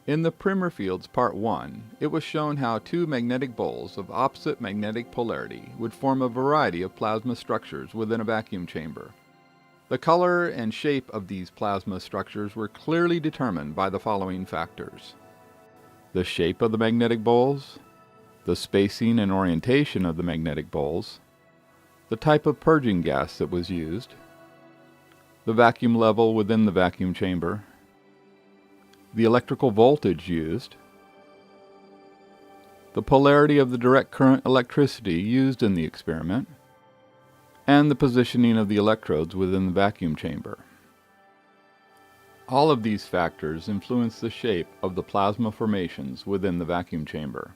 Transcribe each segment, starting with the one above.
In the primer fields part 1, it was shown how two magnetic poles of opposite magnetic polarity would form a variety of plasma structures within a vacuum chamber. The color and shape of these plasma structures were clearly determined by the following factors: the shape of the magnetic poles, the spacing and orientation of the magnetic poles, the type of purging gas that was used, the vacuum level within the vacuum chamber, the electrical voltage used, the polarity of the direct current electricity used in the experiment, and the positioning of the electrodes within the vacuum chamber. All of these factors influence the shape of the plasma formations within the vacuum chamber.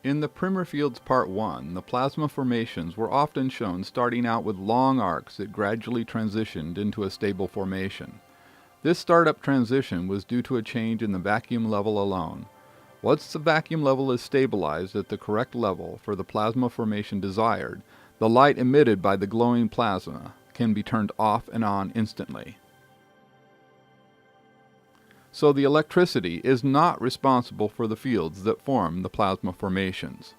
In the primer fields part 1, the plasma formations were often shown starting out with long arcs that gradually transitioned into a stable formation. This startup transition was due to a change in the vacuum level alone. Once the vacuum level is stabilized at the correct level for the plasma formation desired, the light emitted by the glowing plasma can be turned off and on instantly. So the electricity is not responsible for the fields that form the plasma formations.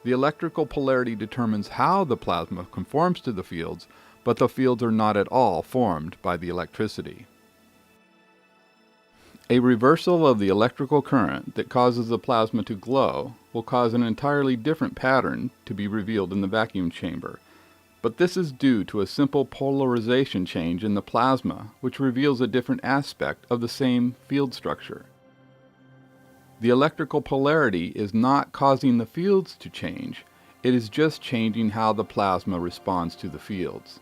The electrical polarity determines how the plasma conforms to the fields, but the fields are not at all formed by the electricity. A reversal of the electrical current that causes the plasma to glow will cause an entirely different pattern to be revealed in the vacuum chamber, but this is due to a simple polarization change in the plasma, which reveals a different aspect of the same field structure. The electrical polarity is not causing the fields to change, it is just changing how the plasma responds to the fields.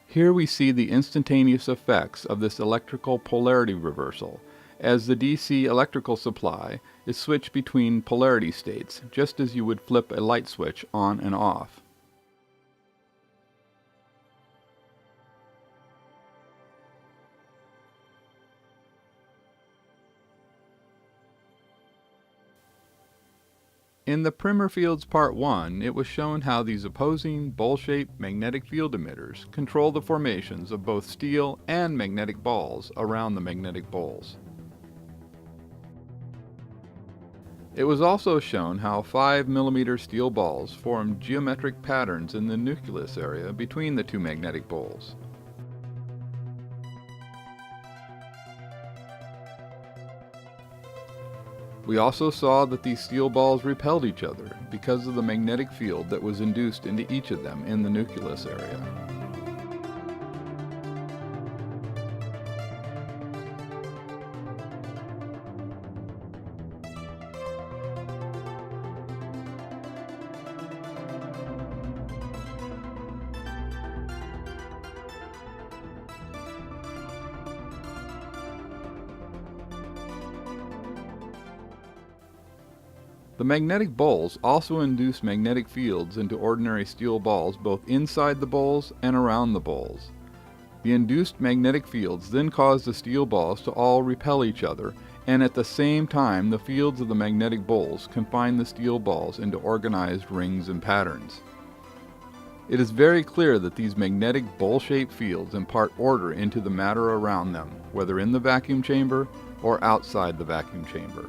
Here we see the instantaneous effects of this electrical polarity reversal, as the DC electrical supply is switched between polarity states, just as you would flip a light switch on and off. In the primer fields part 1, it was shown how these opposing bowl-shaped magnetic field emitters control the formations of both steel and magnetic balls around the magnetic poles. It was also shown how 5 mm steel balls form geometric patterns in the nucleus area between the two magnetic poles. We also saw that these steel balls repelled each other because of the magnetic field that was induced into each of them in the nucleus area. The magnetic bowls also induce magnetic fields into ordinary steel balls both inside the bowls and around the bowls. The induced magnetic fields then cause the steel balls to all repel each other, and at the same time the fields of the magnetic bowls confine the steel balls into organized rings and patterns. It is very clear that these magnetic bowl-shaped fields impart order into the matter around them, whether in the vacuum chamber or outside the vacuum chamber.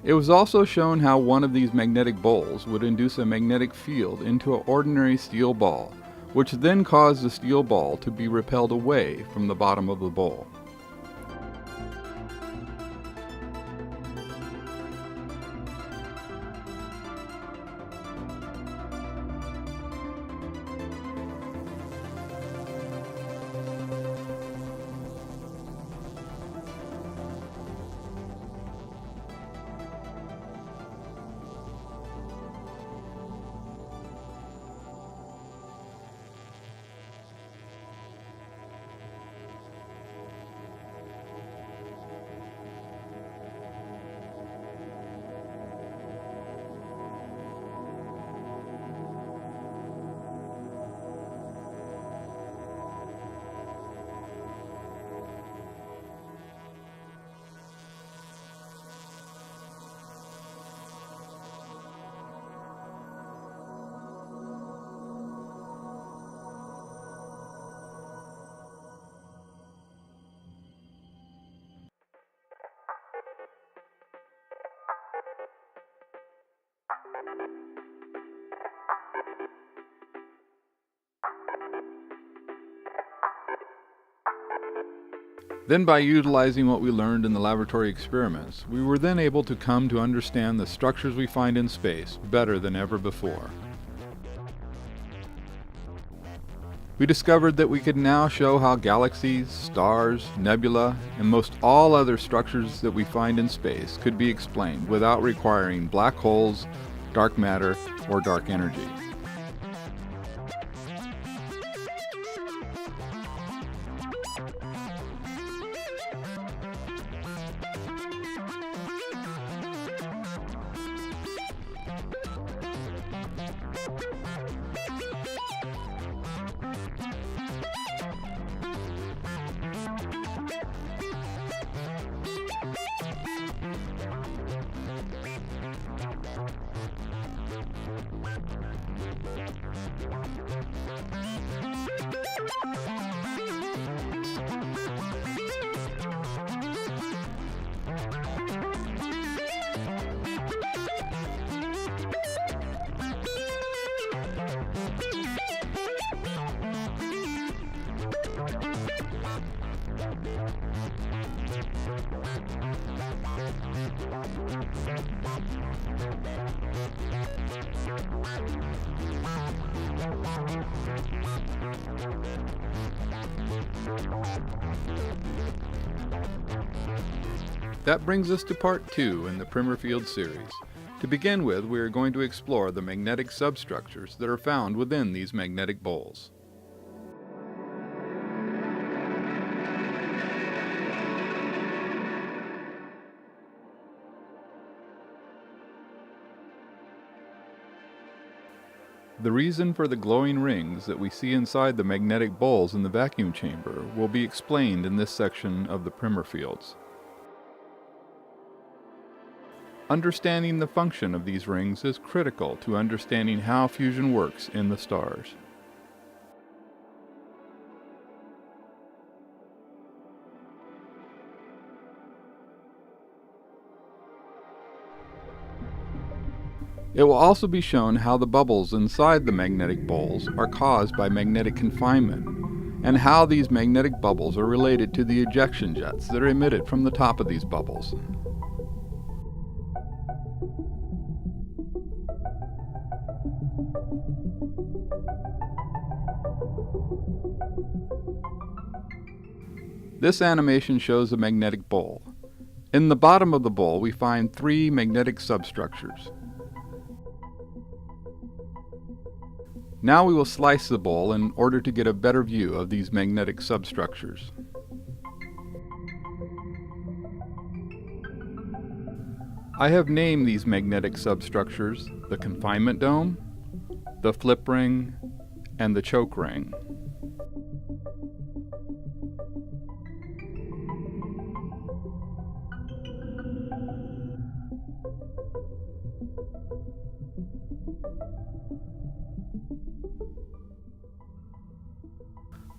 It was also shown how one of these magnetic bowls would induce a magnetic field into an ordinary steel ball, which then caused the steel ball to be repelled away from the bottom of the bowl. Then, by utilizing what we learned in the laboratory experiments, we were then able to come to understand the structures we find in space better than ever before. We discovered that we could now show how galaxies, stars, nebula, and most all other structures that we find in space could be explained without requiring black holes, dark matter, or dark energy. That brings us to part 2 in the Primer Field series. To begin with, we are going to explore the magnetic substructures that are found within these magnetic poles. The reason for the glowing rings that we see inside the magnetic poles in the vacuum chamber will be explained in this section of the Primer Fields. Understanding the function of these rings is critical to understanding how fusion works in the stars. It will also be shown how the bubbles inside the magnetic poles are caused by magnetic confinement, and how these magnetic bubbles are related to the ejection jets that are emitted from the top of these bubbles. This animation shows a magnetic bowl. In the bottom of the bowl, we find 3 magnetic substructures. Now we will slice the bowl in order to get a better view of these magnetic substructures. I have named these magnetic substructures the confinement dome, the flip ring, and the choke ring.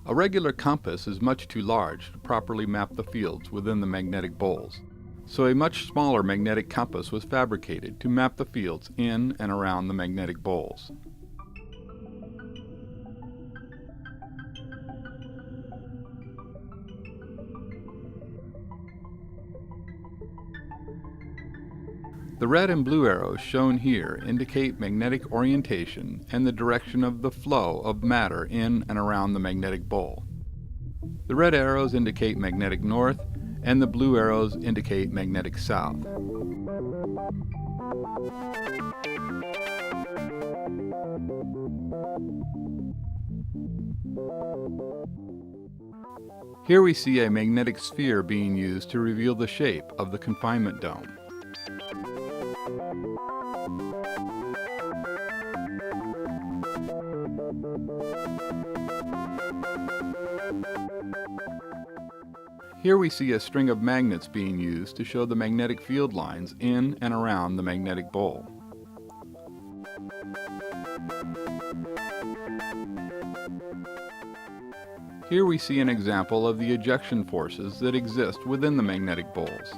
A regular compass is much too large to properly map the fields within the magnetic poles, so a much smaller magnetic compass was fabricated to map the fields in and around the magnetic poles. The red and blue arrows shown here indicate magnetic orientation and the direction of the flow of matter in and around the magnetic pole. The red arrows indicate magnetic north, and the blue arrows indicate magnetic south. Here we see a magnetic sphere being used to reveal the shape of the confinement dome. Here we see a string of magnets being used to show the magnetic field lines in and around the magnetic pole. Here we see an example of the ejection forces that exist within the magnetic poles.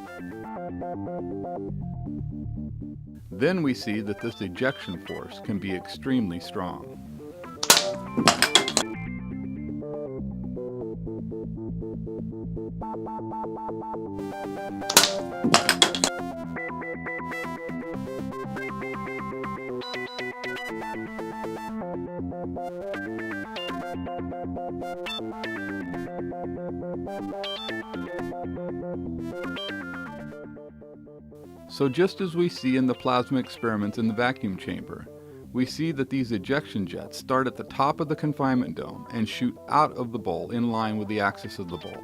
Then we see that this ejection force can be extremely strong. So just as we see in the plasma experiments in the vacuum chamber, we see that these ejection jets start at the top of the confinement dome and shoot out of the bowl in line with the axis of the bowl.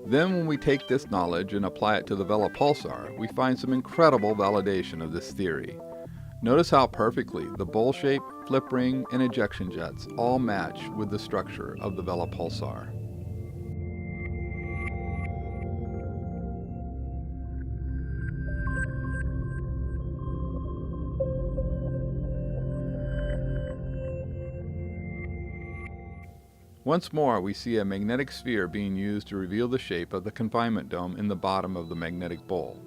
Then when we take this knowledge and apply it to the Vela pulsar, we find some incredible validation of this theory. Notice how perfectly the bowl shape, flip ring, and ejection jets all match with the structure of the Vela pulsar. Once more, we see a magnetic sphere being used to reveal the shape of the confinement dome in the bottom of the magnetic bowl.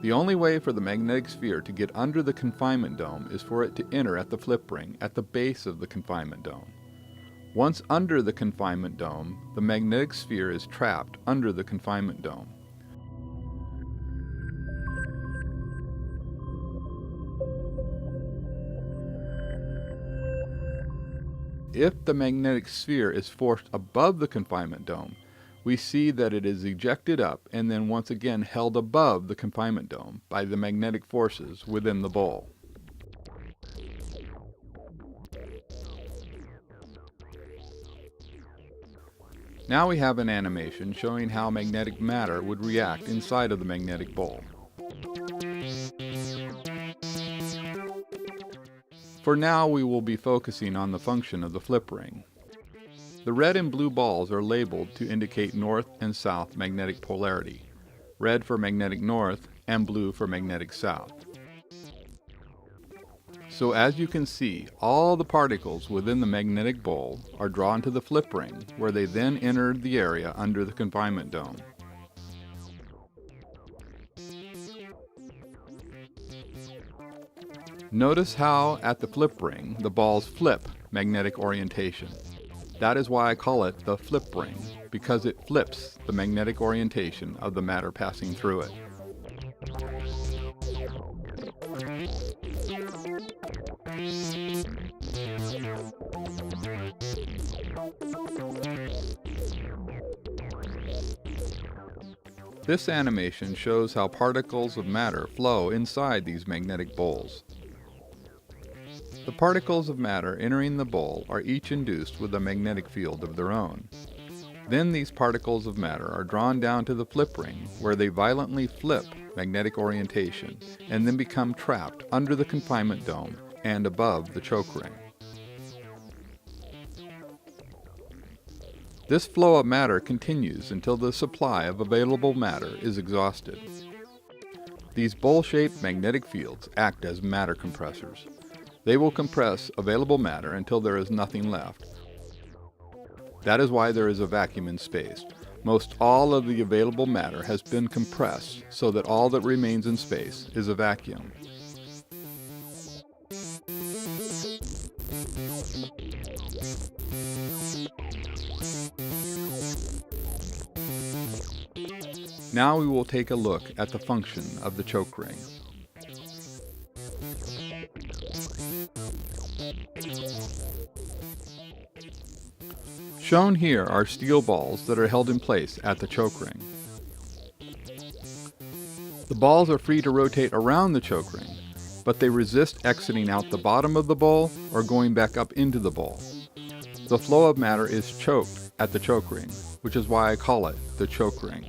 The only way for the magnetic sphere to get under the confinement dome is for it to enter at the flip ring at the base of the confinement dome. Once under the confinement dome, the magnetic sphere is trapped under the confinement dome. If the magnetic sphere is forced above the confinement dome, we see that it is ejected up and then once again held above the confinement dome by the magnetic forces within the bowl. Now we have an animation showing how magnetic matter would react inside of the magnetic bowl. For now, we will be focusing on the function of the flip ring. The red and blue balls are labeled to indicate north and south magnetic polarity, red for magnetic north and blue for magnetic south. So as you can see, all the particles within the magnetic bowl are drawn to the flip ring, where they then enter the area under the confinement dome. Notice how at the flip ring the balls flip magnetic orientation. That is why I call it the flip ring, because it flips the magnetic orientation of the matter passing through it. This animation shows how particles of matter flow inside these magnetic bowls. The particles of matter entering the bowl are each induced with a magnetic field of their own. Then these particles of matter are drawn down to the flip ring, where they violently flip magnetic orientation and then become trapped under the confinement dome and above the choke ring. This flow of matter continues until the supply of available matter is exhausted. These bowl-shaped magnetic fields act as matter compressors. They will compress available matter until there is nothing left. That is why there is a vacuum in space. Most all of the available matter has been compressed so that all that remains in space is a vacuum. Now we will take a look at the function of the choke ring. Shown here are steel balls that are held in place at the choke ring. The balls are free to rotate around the choke ring, but they resist exiting out the bottom of the bowl or going back up into the bowl. The flow of matter is choked at the choke ring, which is why I call it the choke ring.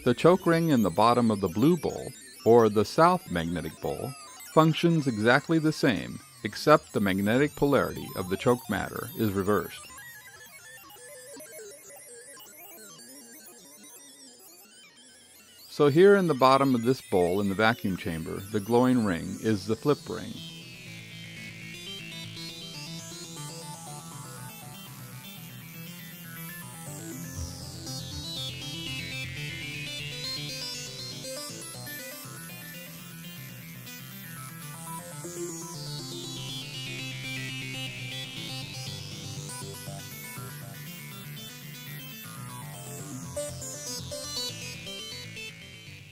The choke ring in the bottom of the blue bowl, or the south magnetic bowl, functions exactly the same, except the magnetic polarity of the choke matter is reversed. So here in the bottom of this bowl in the vacuum chamber, the glowing ring is the flip ring.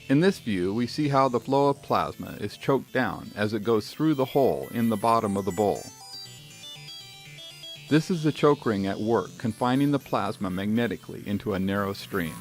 In this view, we see how the flow of plasma is choked down as it goes through the hole in the bottom of the bowl. This is the choke ring at work, confining the plasma magnetically into a narrow stream.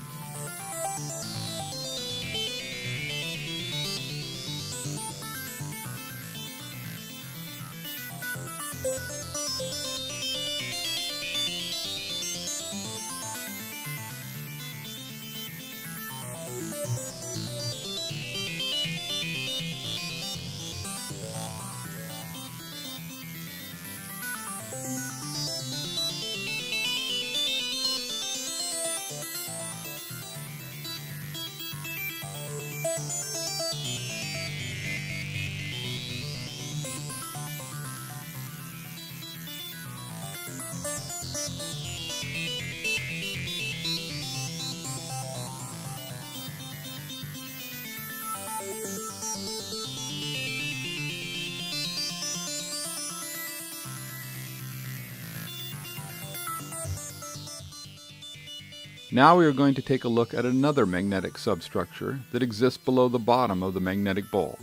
Now we are going to take a look at another magnetic substructure that exists below the bottom of the magnetic bowl.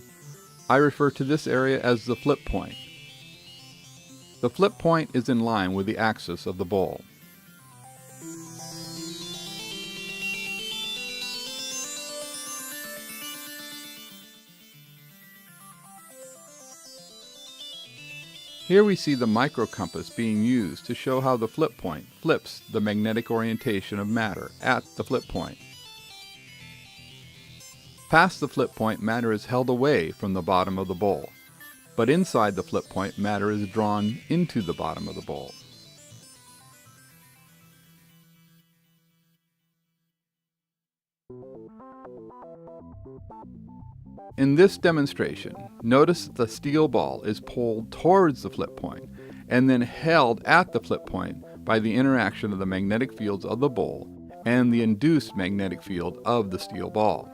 I refer to this area as the flip point. The flip point is in line with the axis of the bowl. Here we see the microcompass being used to show how the flip point flips the magnetic orientation of matter at the flip point. Past the flip point, matter is held away from the bottom of the bowl, but inside the flip point, matter is drawn into the bottom of the bowl. In this demonstration, notice that the steel ball is pulled towards the flip point and then held at the flip point by the interaction of the magnetic fields of the bowl and the induced magnetic field of the steel ball.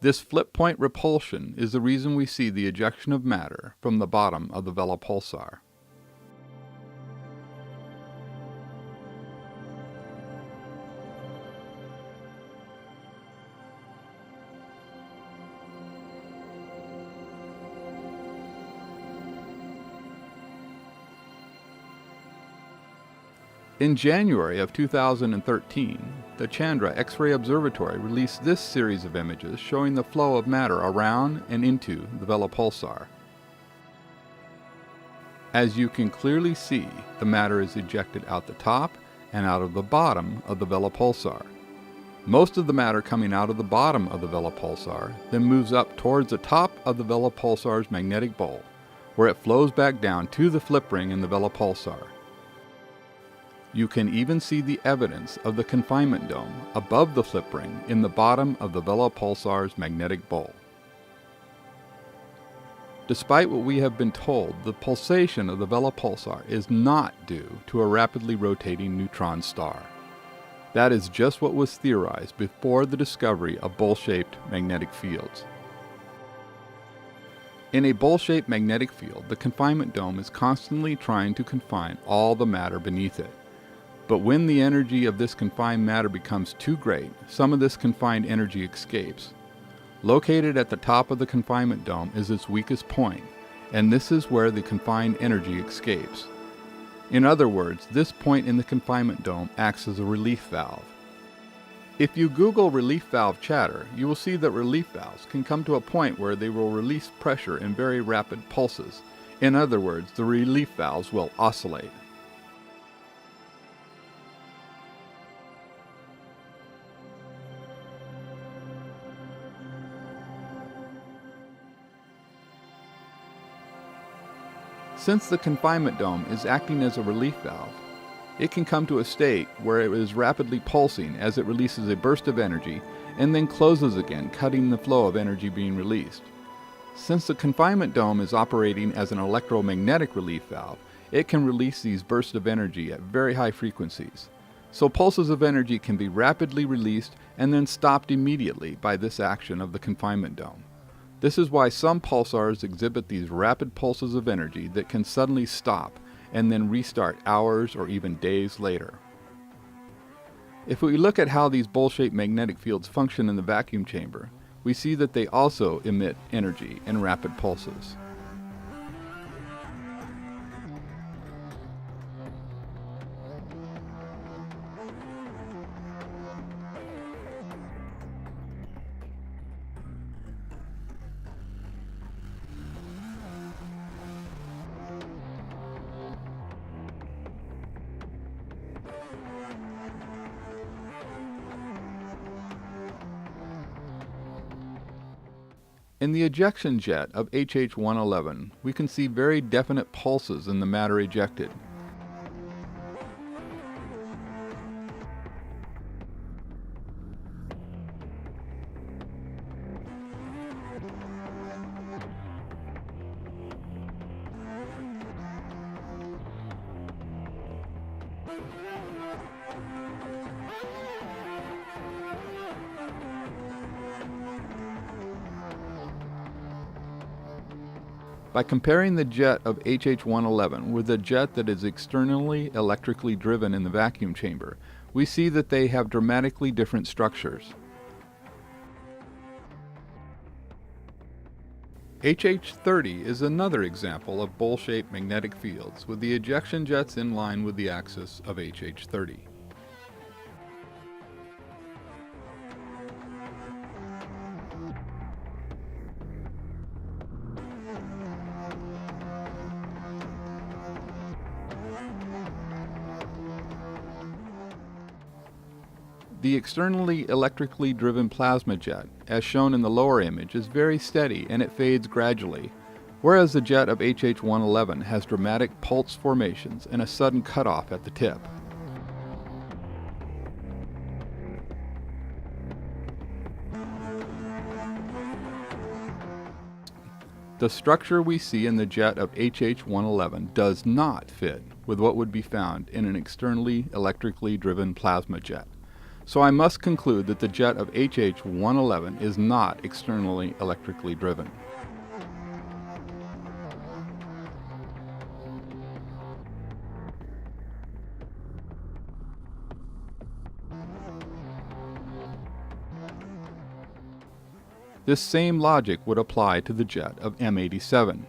This flip point repulsion is the reason we see the ejection of matter from the bottom of the Vela pulsar. In January of 2013, the Chandra X-ray Observatory released this series of images showing the flow of matter around and into the Vela pulsar. As you can clearly see, the matter is ejected out the top and out of the bottom of the Vela pulsar. Most of the matter coming out of the bottom of the Vela pulsar then moves up towards the top of the Vela pulsar's magnetic bowl, where it flows back down to the flip ring in the Vela pulsar. You can even see the evidence of the confinement dome above the flip ring in the bottom of the Vela pulsar's magnetic bowl. Despite what we have been told, the pulsation of the Vela pulsar is not due to a rapidly rotating neutron star. That is just what was theorized before the discovery of bowl-shaped magnetic fields. In a bowl-shaped magnetic field, the confinement dome is constantly trying to confine all the matter beneath it. But when the energy of this confined matter becomes too great, some of this confined energy escapes. Located at the top of the confinement dome is its weakest point, and this is where the confined energy escapes. In other words, this point in the confinement dome acts as a relief valve. If you Google relief valve chatter, you will see that relief valves can come to a point where they will release pressure in very rapid pulses. In other words, the relief valves will oscillate. Since the confinement dome is acting as a relief valve, it can come to a state where it is rapidly pulsing as it releases a burst of energy and then closes again, cutting the flow of energy being released. Since the confinement dome is operating as an electromagnetic relief valve, it can release these bursts of energy at very high frequencies. So pulses of energy can be rapidly released and then stopped immediately by this action of the confinement dome. This is why some pulsars exhibit these rapid pulses of energy that can suddenly stop and then restart hours or even days later. If we look at how these bowl-shaped magnetic fields function in the vacuum chamber, we see that they also emit energy in rapid pulses. In the ejection jet of HH111, we can see very definite pulses in the matter ejected. By comparing the jet of HH111 with a jet that is externally electrically driven in the vacuum chamber, we see that they have dramatically different structures. HH30 is another example of bowl-shaped magnetic fields with the ejection jets in line with the axis of HH30. The externally electrically driven plasma jet, as shown in the lower image, is very steady and it fades gradually, whereas the jet of HH111 has dramatic pulse formations and a sudden cutoff at the tip. The structure we see in the jet of HH111 does not fit with what would be found in an externally electrically driven plasma jet. So I must conclude that the jet of HH111 is not externally electrically driven. This same logic would apply to the jet of M87.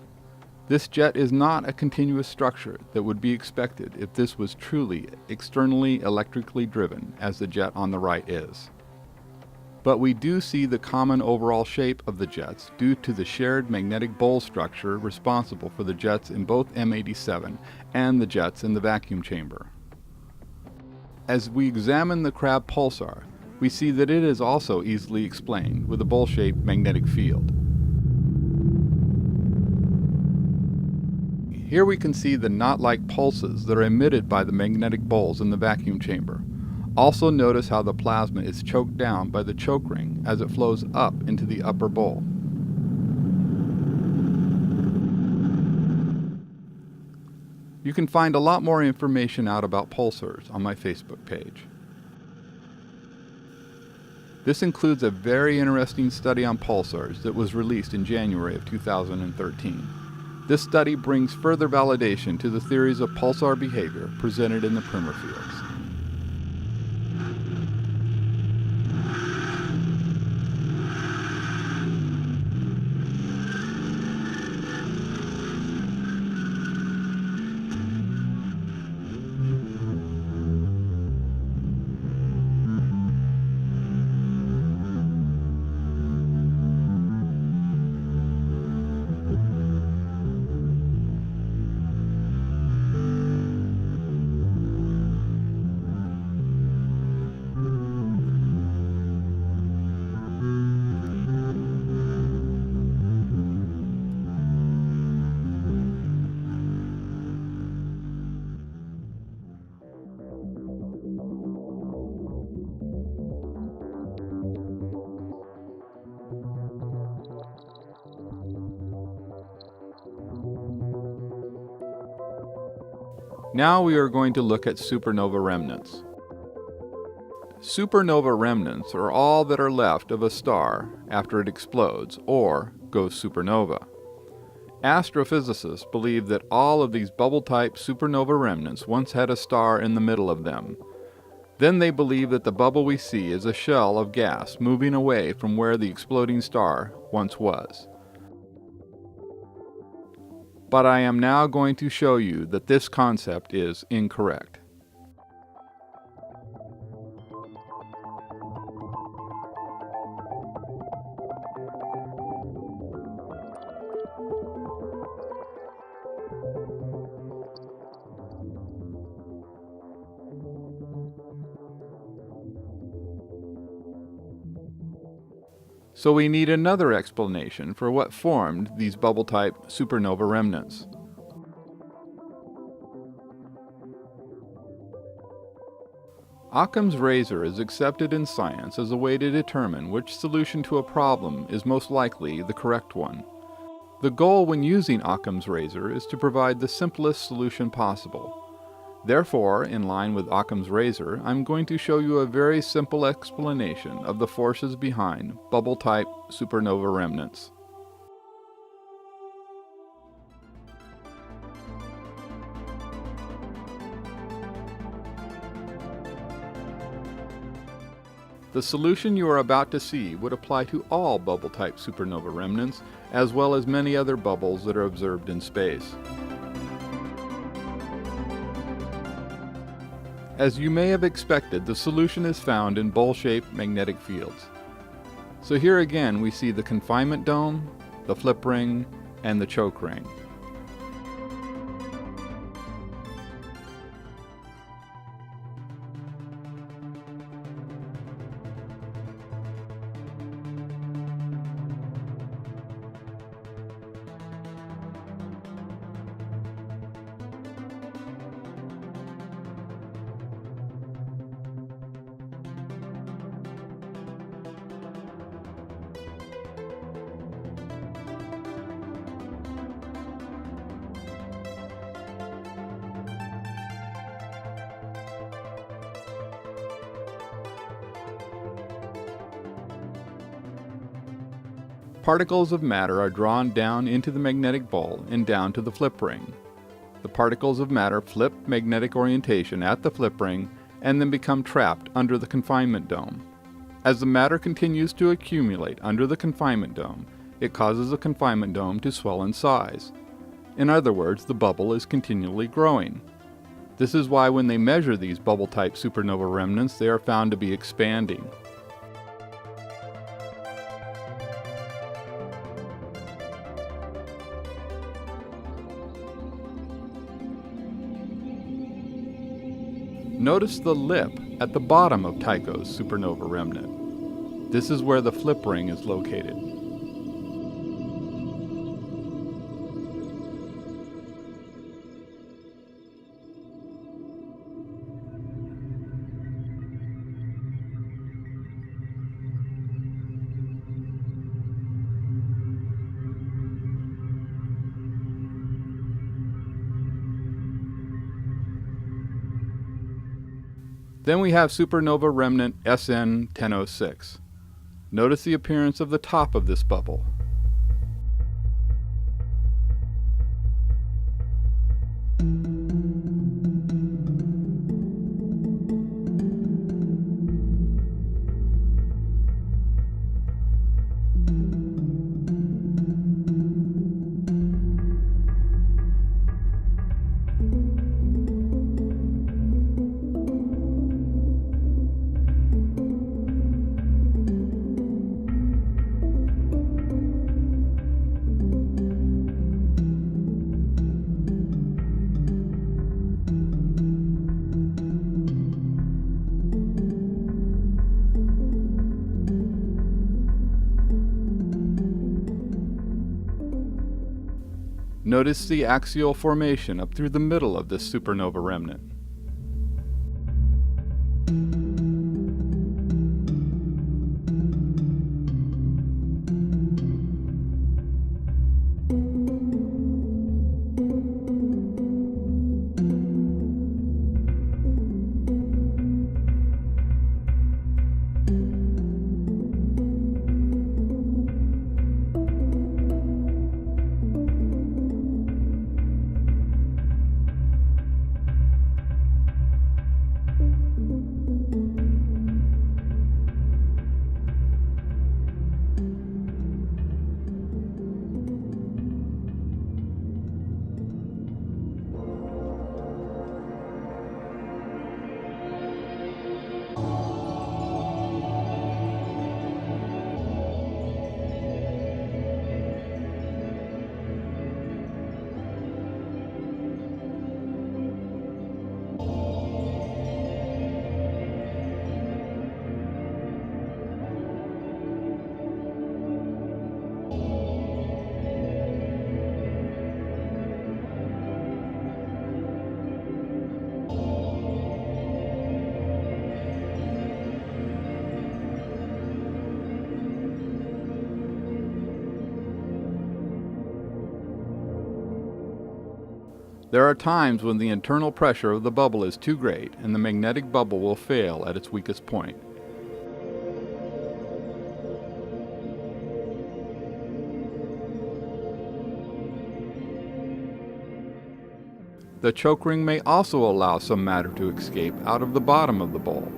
This jet is not a continuous structure that would be expected if this was truly externally electrically driven, as the jet on the right is. But we do see the common overall shape of the jets due to the shared magnetic bowl structure responsible for the jets in both M87 and the jets in the vacuum chamber. As we examine the Crab pulsar, we see that it is also easily explained with a bowl-shaped magnetic field. Here we can see the knot-like pulses that are emitted by the magnetic bowls in the vacuum chamber. Also notice how the plasma is choked down by the choke ring as it flows up into the upper bowl. You can find a lot more information out about pulsars on my Facebook page. This includes a very interesting study on pulsars that was released in January of 2013. This study brings further validation to the theories of pulsar behavior presented in the primer fields. Now we are going to look at supernova remnants. Supernova remnants are all that are left of a star after it explodes or goes supernova. Astrophysicists believe that all of these bubble-type supernova remnants once had a star in the middle of them. Then they believe that the bubble we see is a shell of gas moving away from where the exploding star once was. But I am now going to show you that this concept is incorrect. So we need another explanation for what formed these bubble-type supernova remnants. Occam's razor is accepted in science as a way to determine which solution to a problem is most likely the correct one. The goal when using Occam's razor is to provide the simplest solution possible. Therefore, in line with Occam's razor, I'm going to show you a very simple explanation of the forces behind bubble-type supernova remnants. The solution you are about to see would apply to all bubble-type supernova remnants, as well as many other bubbles that are observed in space. As you may have expected, the solution is found in bowl-shaped magnetic fields. So here again we see the confinement dome, the flip ring, and the choke ring. Particles of matter are drawn down into the magnetic bowl and down to the flip ring. The particles of matter flip magnetic orientation at the flip ring and then become trapped under the confinement dome. As the matter continues to accumulate under the confinement dome, it causes the confinement dome to swell in size. In other words, the bubble is continually growing. This is why when they measure these bubble-type supernova remnants, they are found to be expanding. Notice the lip at the bottom of Tycho's supernova remnant. This is where the flip ring is located. Then we have supernova remnant SN 1006. Notice the appearance of the top of this bubble. Notice the axial formation up through the middle of this supernova remnant. There are times when the internal pressure of the bubble is too great and the magnetic bubble will fail at its weakest point. The choke ring may also allow some matter to escape out of the bottom of the bowl.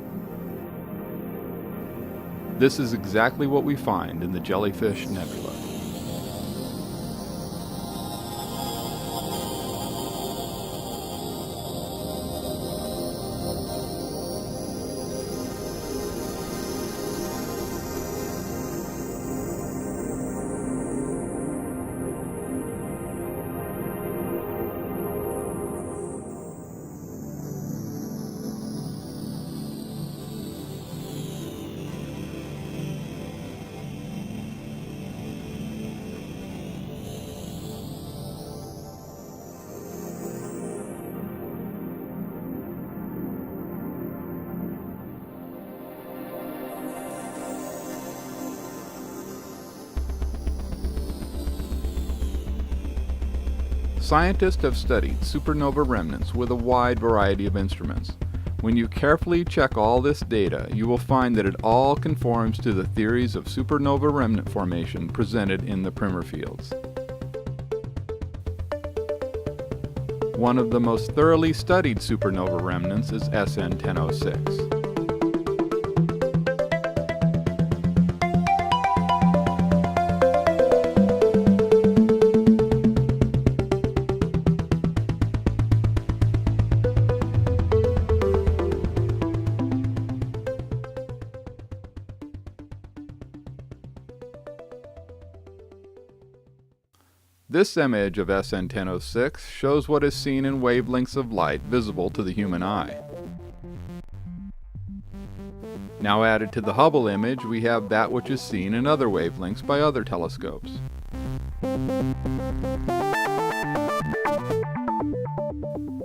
This is exactly what we find in the Jellyfish Nebula. Scientists have studied supernova remnants with a wide variety of instruments. When you carefully check all this data, you will find that it all conforms to the theories of supernova remnant formation presented in the Primer fields. One of the most thoroughly studied supernova remnants is SN 1006. This image of SN 1006 shows what is seen in wavelengths of light visible to the human eye. Now added to the Hubble image, we have that which is seen in other wavelengths by other telescopes.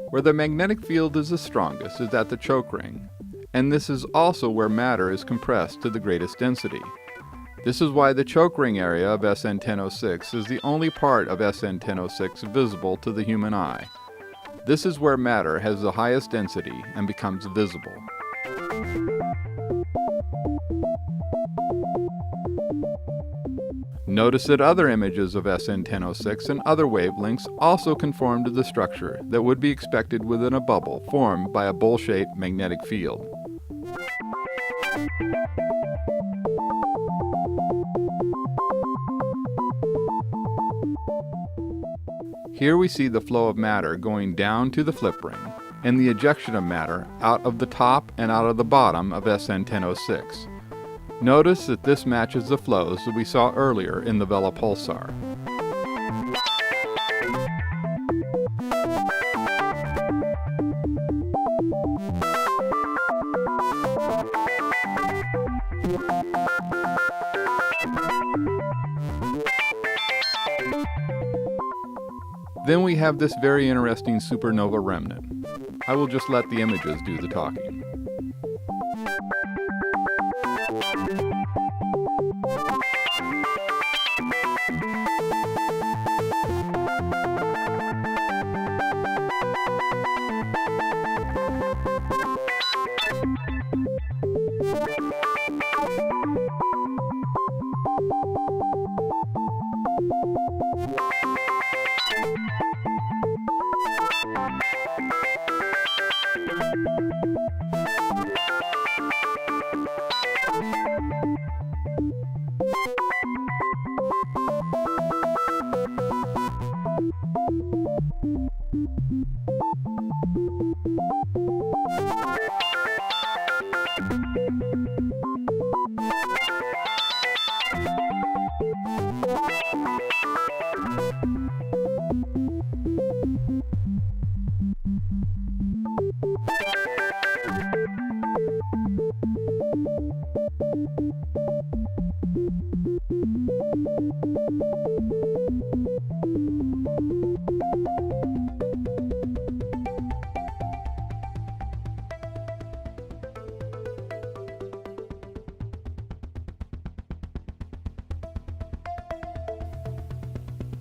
Where the magnetic field is the strongest is at the choke ring, and this is also where matter is compressed to the greatest density. This is why the choke ring area of SN 1006 is the only part of SN 1006 visible to the human eye. This is where matter has the highest density and becomes visible. Notice that other images of SN 1006 and other wavelengths also conform to the structure that would be expected within a bubble formed by a bowl-shaped magnetic field. Here we see the flow of matter going down to the flip ring, and the ejection of matter out of the top and out of the bottom of SN 1006. Notice that this matches the flows that we saw earlier in the Vela pulsar. Then we have this very interesting supernova remnant. I will just let the images do the talking.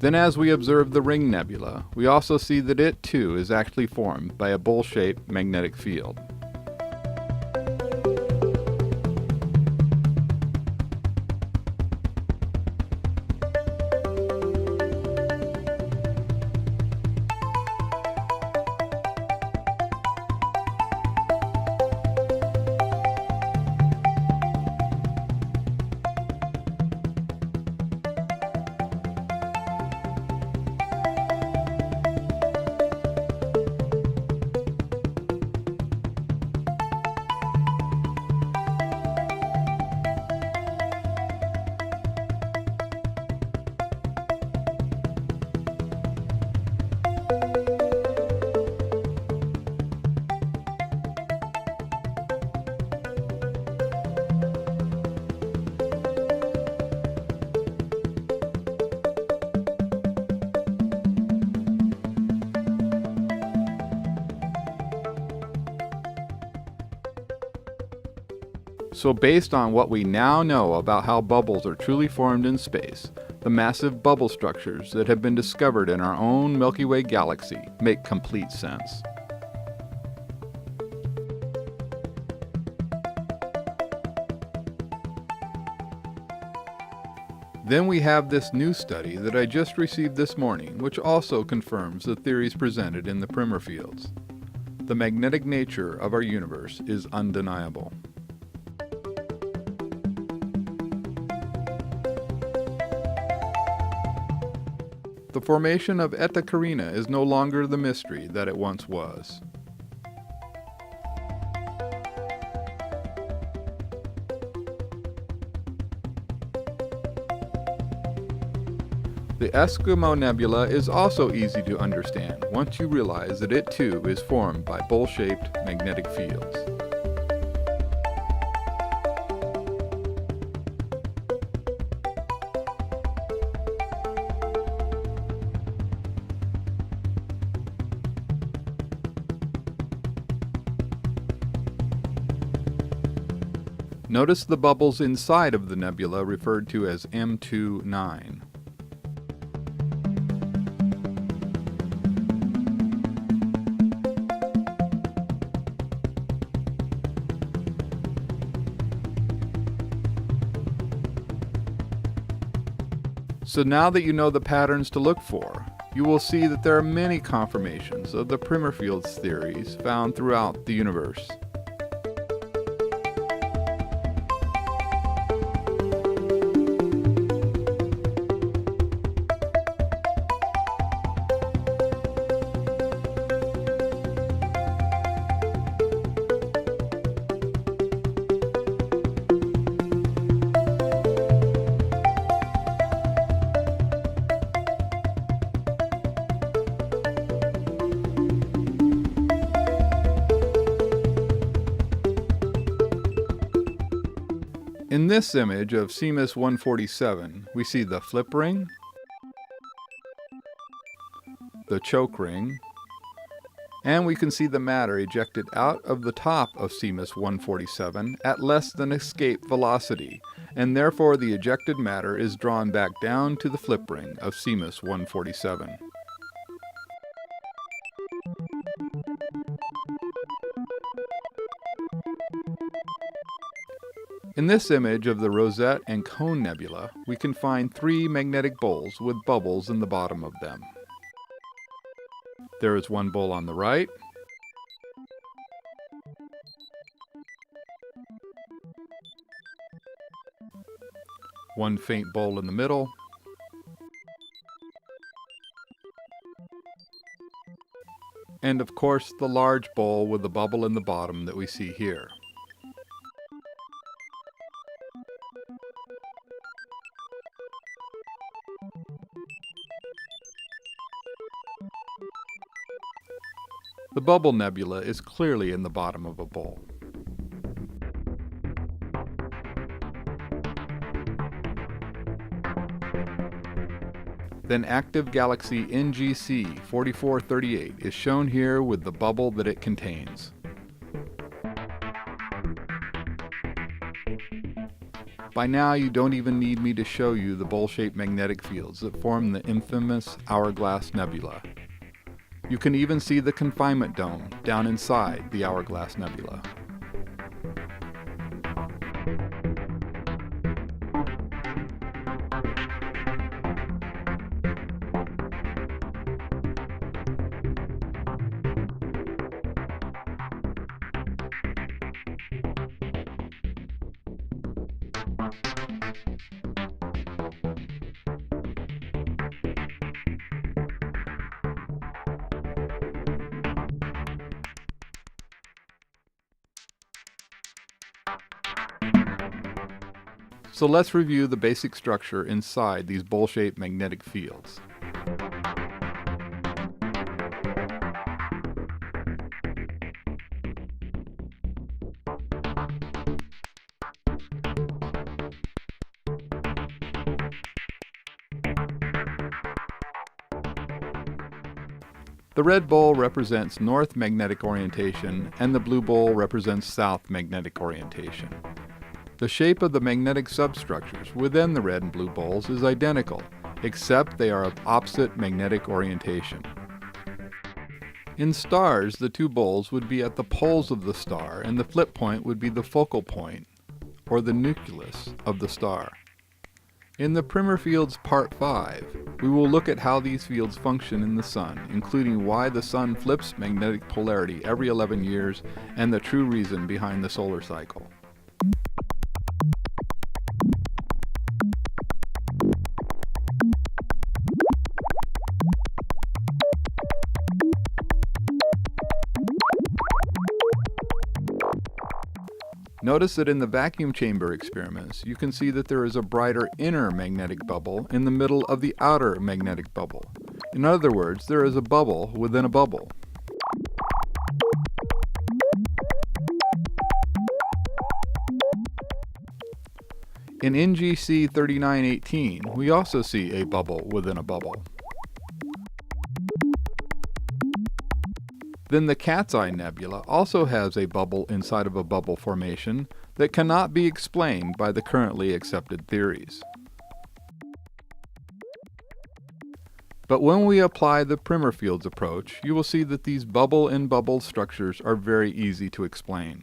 Then as we observe the Ring Nebula, we also see that it too is actually formed by a bowl-shaped magnetic field. So based on what we now know about how bubbles are truly formed in space, the massive bubble structures that have been discovered in our own Milky Way galaxy make complete sense. Then we have this new study that I just received this morning, which also confirms the theories presented in the primer fields. The magnetic nature of our universe is undeniable. The formation of Eta Carina is no longer the mystery that it once was. The Eskimo Nebula is also easy to understand once you realize that it too is formed by bowl-shaped magnetic fields. Notice the bubbles inside of the nebula referred to as M29. So now that you know the patterns to look for, you will see that there are many confirmations of the primer fields theories found throughout the universe. In this image of CMIS 147, we see the flip ring, the choke ring, and we can see the matter ejected out of the top of CMIS 147 at less than escape velocity, and therefore the ejected matter is drawn back down to the flip ring of CMIS 147. In this image of the Rosette and Cone Nebula, we can find 3 magnetic bowls with bubbles in the bottom of them. There is one bowl on the right, one faint bowl in the middle, and of course the large bowl with the bubble in the bottom that we see here. The bubble nebula is clearly in the bottom of a bowl. Then active galaxy NGC 4438 is shown here with the bubble that it contains. By now you don't even need me to show you the bowl-shaped magnetic fields that form the infamous Hourglass Nebula. You can even see the confinement dome down inside the Hourglass Nebula. So let's review the basic structure inside these bowl-shaped magnetic fields. The red bowl represents north magnetic orientation and the blue bowl represents south magnetic orientation. The shape of the magnetic substructures within the red and blue bowls is identical, except they are of opposite magnetic orientation. In stars, the 2 bowls would be at the poles of the star, and the flip point would be the focal point, or the nucleus, of the star. In the primer fields Part 5, we will look at how these fields function in the Sun, including why the Sun flips magnetic polarity every 11 years, and the true reason behind the solar cycle. Notice that in the vacuum chamber experiments, you can see that there is a brighter inner magnetic bubble in the middle of the outer magnetic bubble. In other words, there is a bubble within a bubble. In NGC 3918, we also see a bubble within a bubble. Then the Cat's Eye Nebula also has a bubble inside of a bubble formation that cannot be explained by the currently accepted theories. But when we apply the primer fields approach, you will see that these bubble-in-bubble structures are very easy to explain.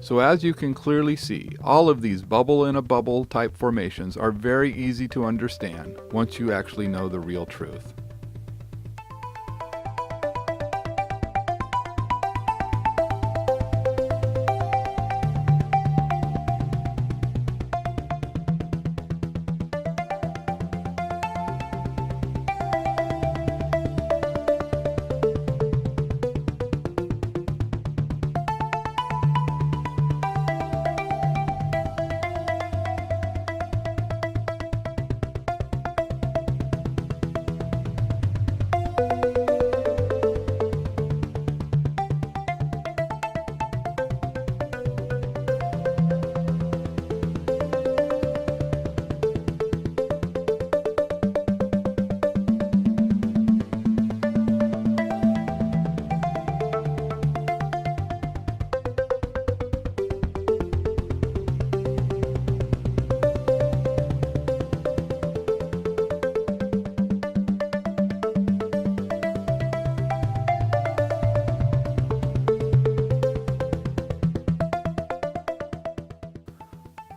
So as you can clearly see, all of these bubble-in-a-bubble type formations are very easy to understand once you actually know the real truth.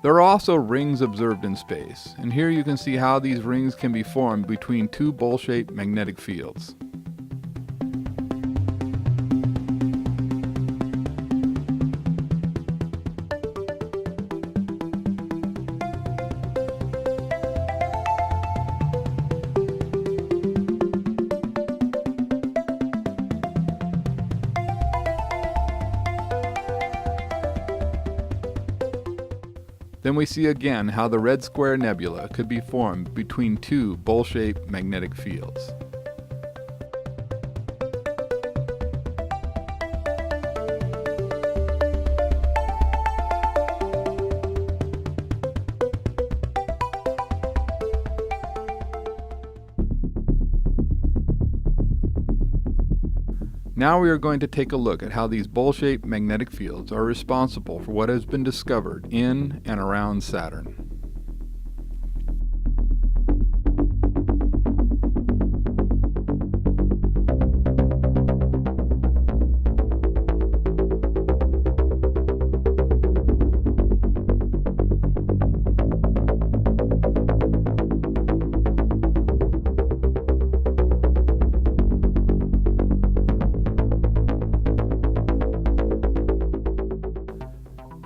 There are also rings observed in space, and here you can see how these rings can be formed between two bowl-shaped magnetic fields. Then we see again how the Red Square Nebula could be formed between two bowl-shaped magnetic fields. Now we are going to take a look at how these bowl-shaped magnetic fields are responsible for what has been discovered in and around Saturn.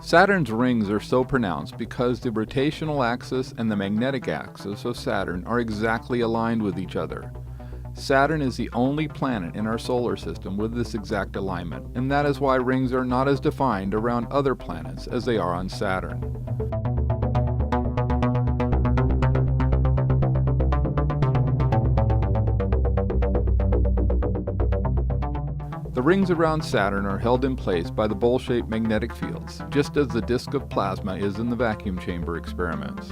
Saturn's rings are so pronounced because the rotational axis and the magnetic axis of Saturn are exactly aligned with each other. Saturn is the only planet in our solar system with this exact alignment, and that is why rings are not as defined around other planets as they are on Saturn. The rings around Saturn are held in place by the bowl-shaped magnetic fields, just as the disk of plasma is in the vacuum chamber experiments.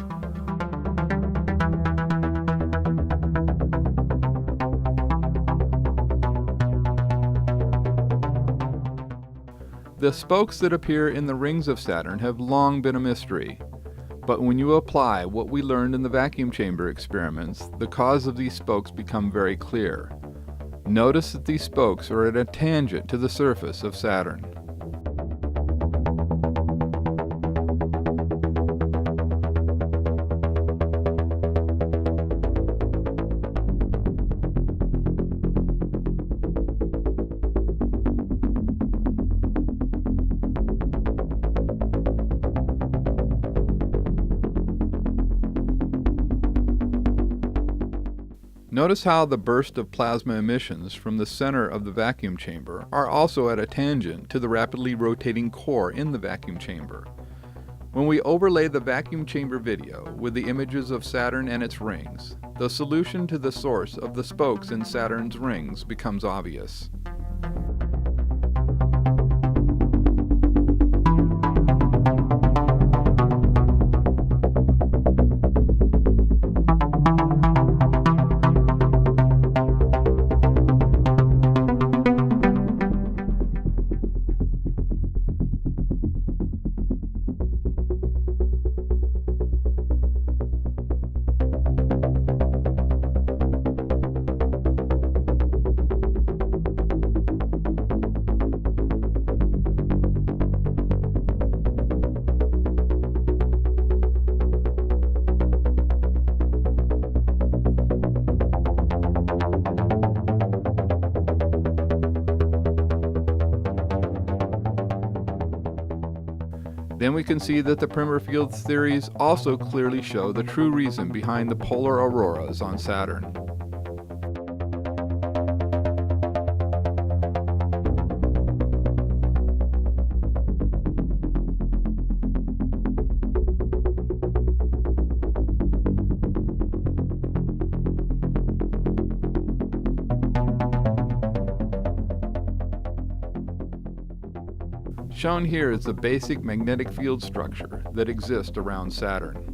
The spokes that appear in the rings of Saturn have long been a mystery. But when you apply what we learned in the vacuum chamber experiments, the cause of these spokes become very clear. Notice that these spokes are at a tangent to the surface of Saturn. Notice how the burst of plasma emissions from the center of the vacuum chamber are also at a tangent to the rapidly rotating core in the vacuum chamber. When we overlay the vacuum chamber video with the images of Saturn and its rings, the solution to the source of the spokes in Saturn's rings becomes obvious. Then we can see that the Primer fields theories also clearly show the true reason behind the polar auroras on Saturn. Shown here is the basic magnetic field structure that exists around Saturn.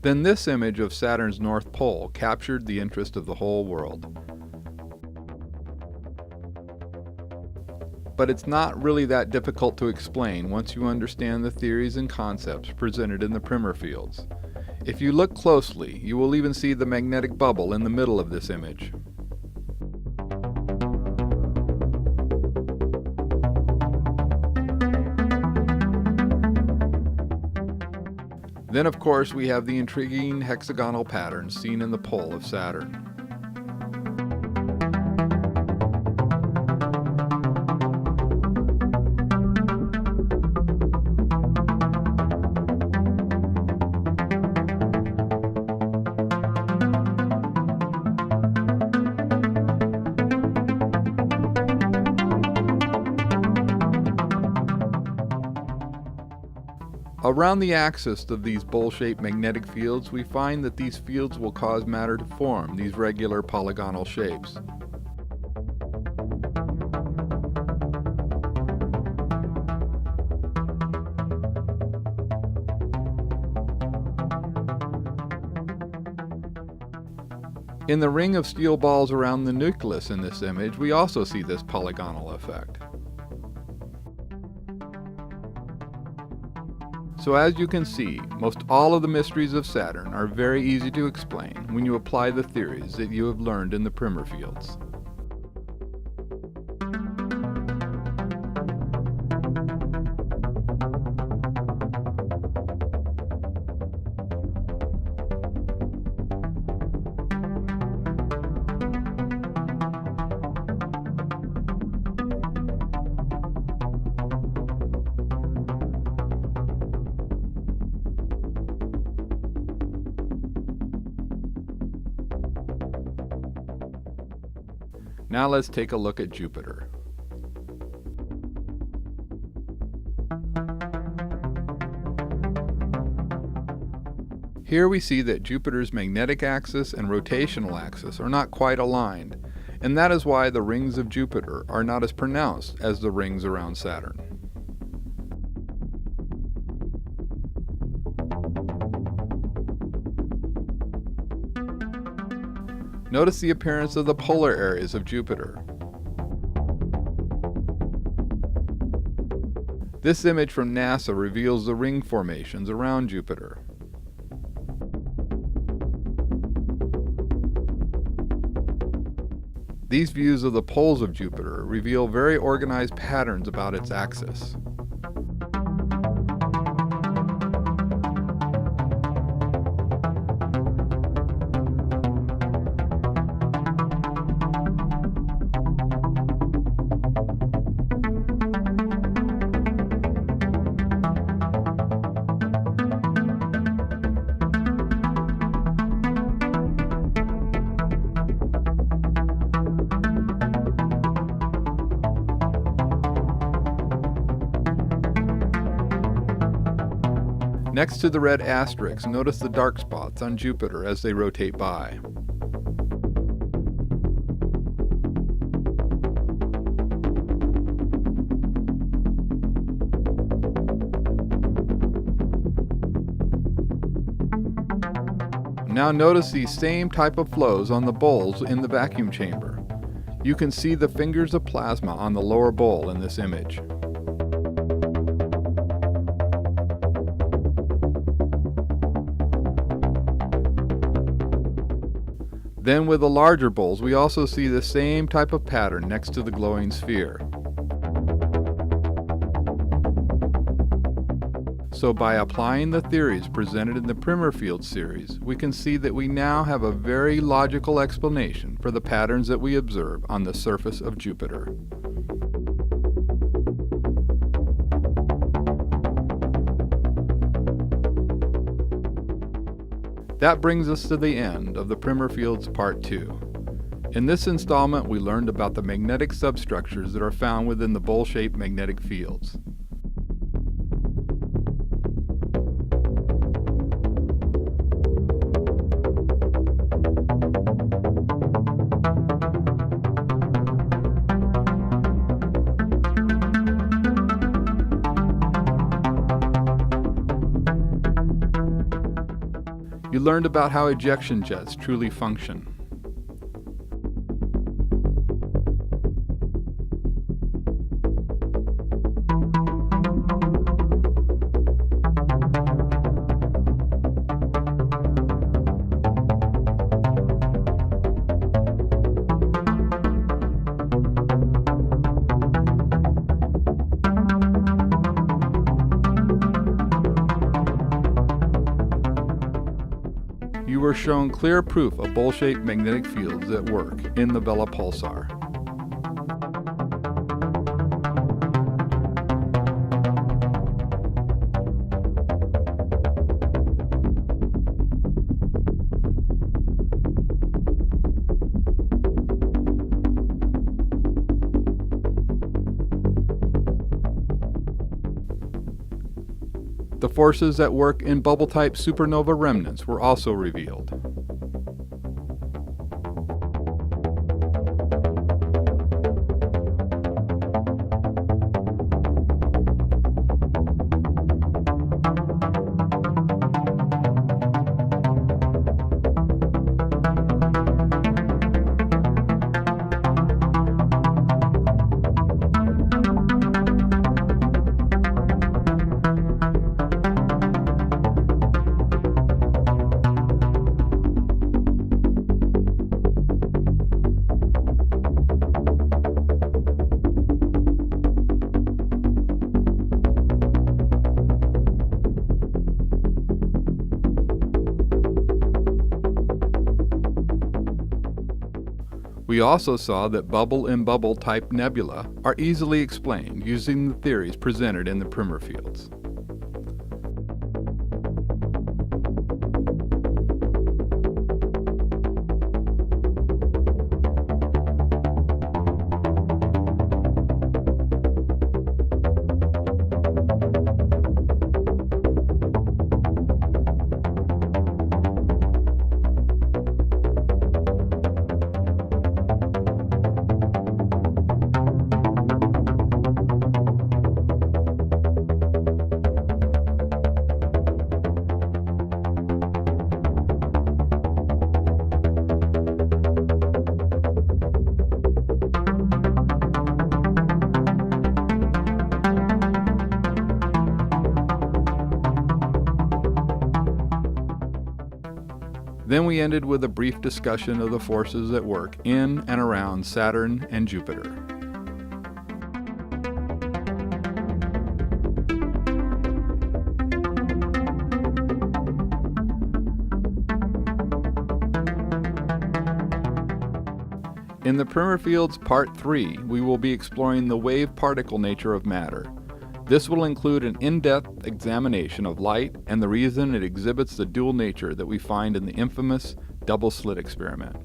Then this image of Saturn's North Pole captured the interest of the whole world. But it's not really that difficult to explain once you understand the theories and concepts presented in the Primer fields. If you look closely, you will even see the magnetic bubble in the middle of this image. Then, of course, we have the intriguing hexagonal pattern seen in the pole of Saturn. Around the axis of these bowl-shaped magnetic fields, we find that these fields will cause matter to form these regular polygonal shapes. In the ring of steel balls around the nucleus in this image, we also see this polygonal effect. So as you can see, most all of the mysteries of Saturn are very easy to explain when you apply the theories that you have learned in the Primer fields. Now let's take a look at Jupiter. Here we see that Jupiter's magnetic axis and rotational axis are not quite aligned, and that is why the rings of Jupiter are not as pronounced as the rings around Saturn. Notice the appearance of the polar areas of Jupiter. This image from NASA reveals the ring formations around Jupiter. These views of the poles of Jupiter reveal very organized patterns about its axis. Next to the red asterisks, notice the dark spots on Jupiter as they rotate by. Now notice these same type of flows on the bowls in the vacuum chamber. You can see the fingers of plasma on the lower bowl in this image. Then with the larger bowls, we also see the same type of pattern next to the glowing sphere. So by applying the theories presented in the Primer field series, we can see that we now have a very logical explanation for the patterns that we observe on the surface of Jupiter. That brings us to the end of the Primer Fields Part 2. In this installment, we learned about the magnetic substructures that are found within the bowl-shaped magnetic fields. You learned about how ejection jets truly function. You were shown clear proof of bowl-shaped magnetic fields at work in the Vela pulsar. The forces at work in bubble-type supernova remnants were also revealed. We also saw that bubble-in-bubble type nebula are easily explained using the theories presented in the Primer fields. Then we ended with a brief discussion of the forces at work in and around Saturn and Jupiter. In the Primer Fields Part 3, we will be exploring the wave-particle nature of matter. This will include an in-depth examination of light and the reason it exhibits the dual nature that we find in the infamous double-slit experiment.